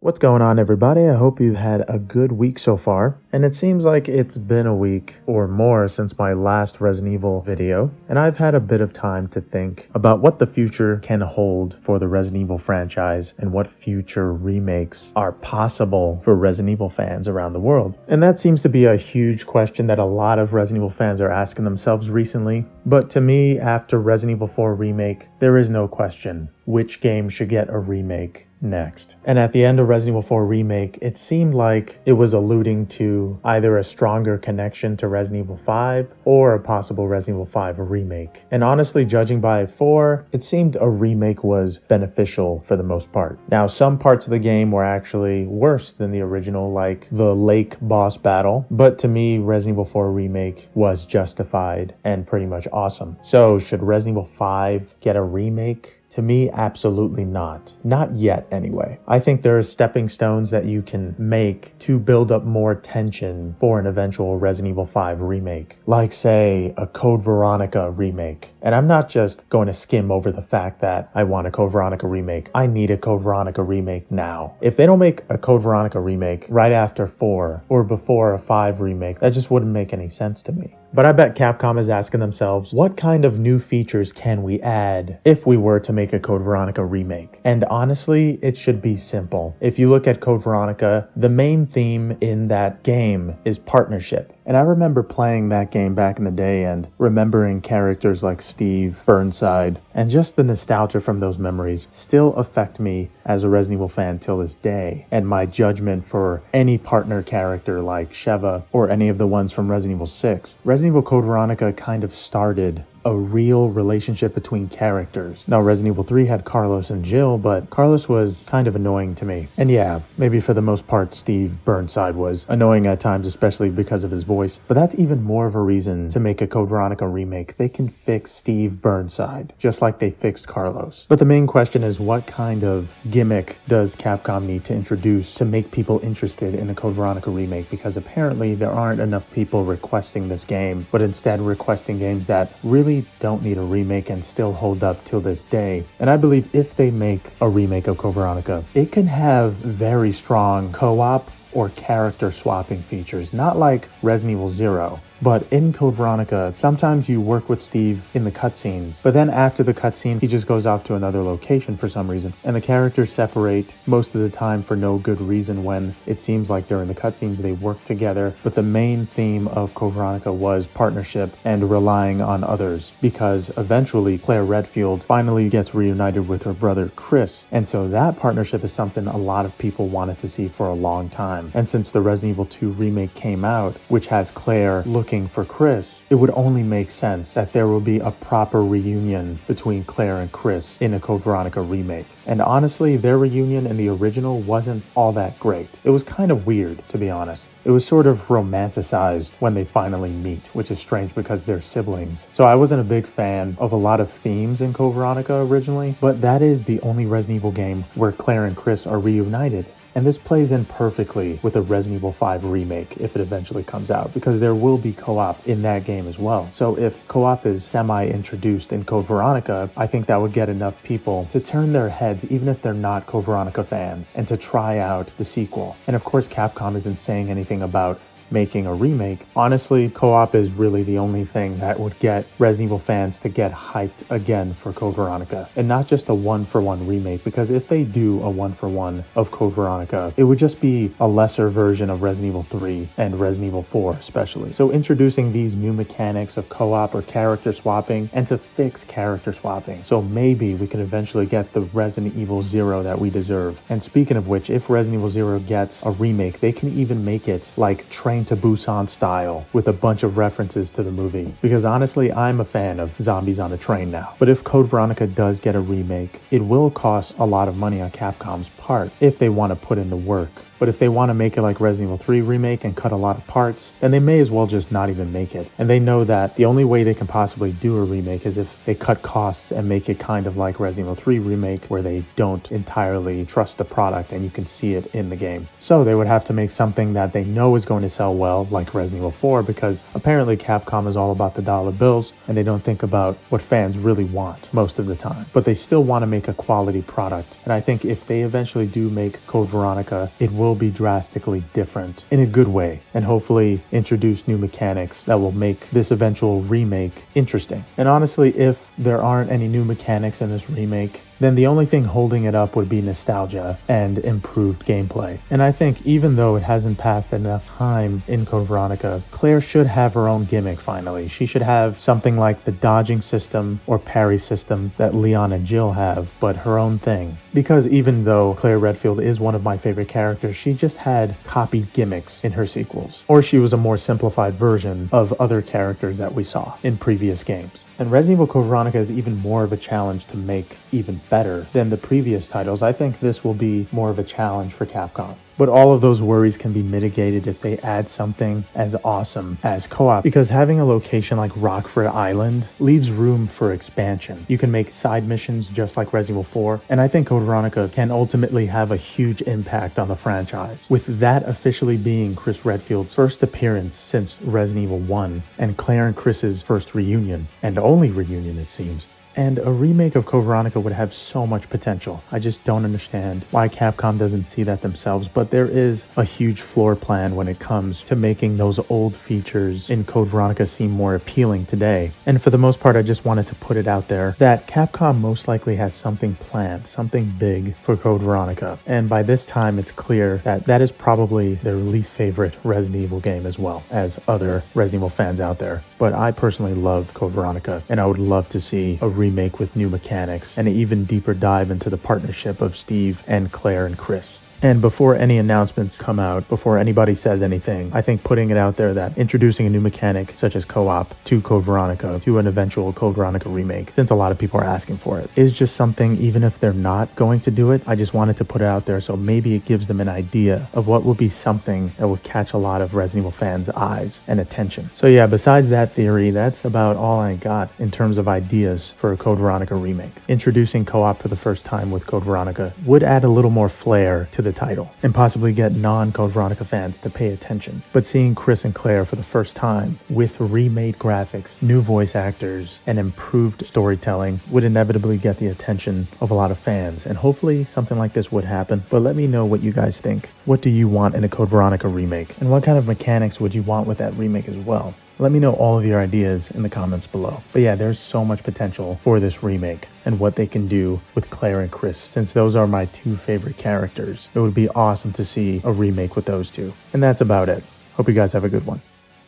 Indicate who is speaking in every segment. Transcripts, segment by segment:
Speaker 1: What's going on, everybody? I hope you've had a good week so far. And it seems like it's been a week or more since my last Resident Evil video, and I've had a bit of time to think about what the future can hold for the Resident Evil franchise and what future remakes are possible for Resident Evil fans around the world. And that seems to be a huge question that a lot of Resident Evil fans are asking themselves recently. But to me, after Resident Evil 4 Remake, there is no question which game should get a remake next. And at the end of Resident Evil 4 Remake, it seemed like it was alluding to either a stronger connection to Resident Evil 5 or a possible Resident Evil 5 remake. And honestly, judging by 4, it seemed a remake was beneficial for the most part. Now, some parts of the game were actually worse than the original, like the lake boss battle, but to me, Resident Evil 4 Remake was justified and pretty much awesome. So, should Resident Evil 5 get a remake? To me, absolutely not. Not yet, anyway. I think there are stepping stones that you can make to build up more tension for an eventual Resident Evil 5 remake. Like, say, a Code Veronica remake. And I'm not just going to skim over the fact that I want a Code Veronica remake. I need a Code Veronica remake now. If they don't make a Code Veronica remake right after 4 or before a 5 remake, that just wouldn't make any sense to me. But I bet Capcom is asking themselves, what kind of new features can we add if we were to make a Code Veronica remake? And honestly, it should be simple. If you look at Code Veronica, the main theme in that game is partnership. And I remember playing that game back in the day and remembering characters like Steve, Burnside, and just the nostalgia from those memories still affect me as a Resident Evil fan till this day. And my judgment for any partner character like Sheva or any of the ones from Resident Evil 6. Resident Evil Code Veronica kind of started a real relationship between characters. Now, Resident Evil 3 had Carlos and Jill, but Carlos was kind of annoying to me. And yeah, maybe for the most part, Steve Burnside was annoying at times, especially because of his voice. But that's even more of a reason to make a Code Veronica remake. They can fix Steve Burnside, just like they fixed Carlos. But the main question is, what kind of gimmick does Capcom need to introduce to make people interested in a Code Veronica remake? Because apparently there aren't enough people requesting this game, but instead requesting games that really don't need a remake and still hold up till this day. And I believe if they make a remake of Code Veronica, it can have very strong co-op or character swapping features, not like Resident Evil 0. But in Code Veronica, sometimes you work with Steve in the cutscenes, but then after the cutscene, he just goes off to another location for some reason, and the characters separate most of the time for no good reason when it seems like during the cutscenes they work together. But the main theme of Code Veronica was partnership and relying on others, because eventually Claire Redfield finally gets reunited with her brother Chris, and so that partnership is something a lot of people wanted to see for a long time. And since the Resident Evil 2 remake came out, which has Claire looking for Chris, it would only make sense that there will be a proper reunion between Claire and Chris in a Code Veronica remake. And honestly, their reunion in the original wasn't all that great. It was kind of weird, to be honest. It was sort of romanticized when they finally meet, which is strange because they're siblings. So I wasn't a big fan of a lot of themes in Code Veronica originally, but that is the only Resident Evil game where Claire and Chris are reunited. And this plays in perfectly with a Resident Evil 5 remake if it eventually comes out, because there will be co-op in that game as well. So if co-op is semi-introduced in Code Veronica, I think that would get enough people to turn their heads, even if they're not Code Veronica fans, and to try out the sequel. And of course, Capcom isn't saying anything about making a remake. Honestly, co-op is really the only thing that would get Resident Evil fans to get hyped again for Code Veronica, and not just a one-for-one remake, because if they do a one-for-one of Code Veronica, it would just be a lesser version of Resident Evil 3 and Resident Evil 4 especially. So introducing these new mechanics of co-op or character swapping, and to fix character swapping, so maybe we can eventually get the Resident Evil 0 that we deserve. And speaking of which, if Resident Evil 0 gets a remake, they can even make it like Train to Busan style with a bunch of references to the movie, because honestly, I'm a fan of zombies on a train now. But if Code Veronica does get a remake, it will cost a lot of money on Capcom's part if they want to put in the work But if they want to make it like Resident Evil 3 Remake and cut a lot of parts, then they may as well just not even make it. And they know that the only way they can possibly do a remake is if they cut costs and make it kind of like Resident Evil 3 Remake, where they don't entirely trust the product and you can see it in the game. So they would have to make something that they know is going to sell well, like Resident Evil 4, because apparently Capcom is all about the dollar bills and they don't think about what fans really want most of the time. But they still want to make a quality product. And I think if they eventually do make Code Veronica, it will be drastically different in a good way, and hopefully introduce new mechanics that will make this eventual remake interesting. And honestly, if there aren't any new mechanics in this remake, then the only thing holding it up would be nostalgia and improved gameplay. And I think even though it hasn't passed enough time in Code Veronica, Claire should have her own gimmick finally. She should have something like the dodging system or parry system that Leon and Jill have, but her own thing. Because even though Claire Redfield is one of my favorite characters, she just had copied gimmicks in her sequels. Or she was a more simplified version of other characters that we saw in previous games. And Resident Evil Code Veronica is even more of a challenge to make even better than the previous titles. I think this will be more of a challenge for Capcom. But all of those worries can be mitigated if they add something as awesome as co-op, because having a location like Rockford Island leaves room for expansion. You can make side missions just like Resident Evil 4, and I think Code Veronica can ultimately have a huge impact on the franchise, with that officially being Chris Redfield's first appearance since Resident Evil 1, and Claire and Chris's first reunion, and only reunion it seems. And a remake of Code Veronica would have so much potential. I just don't understand why Capcom doesn't see that themselves, but there is a huge floor plan when it comes to making those old features in Code Veronica seem more appealing today. And for the most part, I just wanted to put it out there that Capcom most likely has something planned, something big for Code Veronica. And by this time, it's clear that that is probably their least favorite Resident Evil game, as well as other Resident Evil fans out there. But I personally love Code Veronica, and I would love to see a remake with new mechanics and an even deeper dive into the partnership of Steve and Claire and Chris. And before any announcements come out, before anybody says anything, I think putting it out there that introducing a new mechanic such as co-op to Code Veronica, to an eventual Code Veronica remake, since a lot of people are asking for it, is just something, even if they're not going to do it, I just wanted to put it out there so maybe it gives them an idea of what would be something that would catch a lot of Resident Evil fans' eyes and attention. So yeah, besides that theory, that's about all I got in terms of ideas for a Code Veronica remake. Introducing co-op for the first time with Code Veronica would add a little more flair to the title and possibly get non-Code Veronica fans to pay attention. But seeing Chris and Claire for the first time with remade graphics, new voice actors, and improved storytelling would inevitably get the attention of a lot of fans, and hopefully something like this would happen. But let me know what you guys think. What do you want in a Code Veronica remake? And what kind of mechanics would you want with that remake as well? Let me know all of your ideas in the comments below. But yeah, there's so much potential for this remake and what they can do with Claire and Chris. Since those are my two favorite characters, it would be awesome to see a remake with those two. And that's about it. Hope you guys have a good one.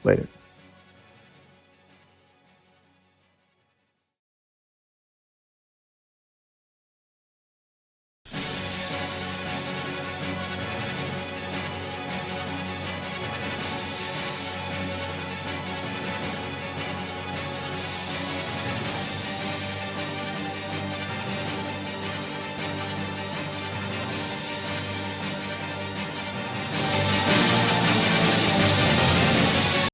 Speaker 1: Later.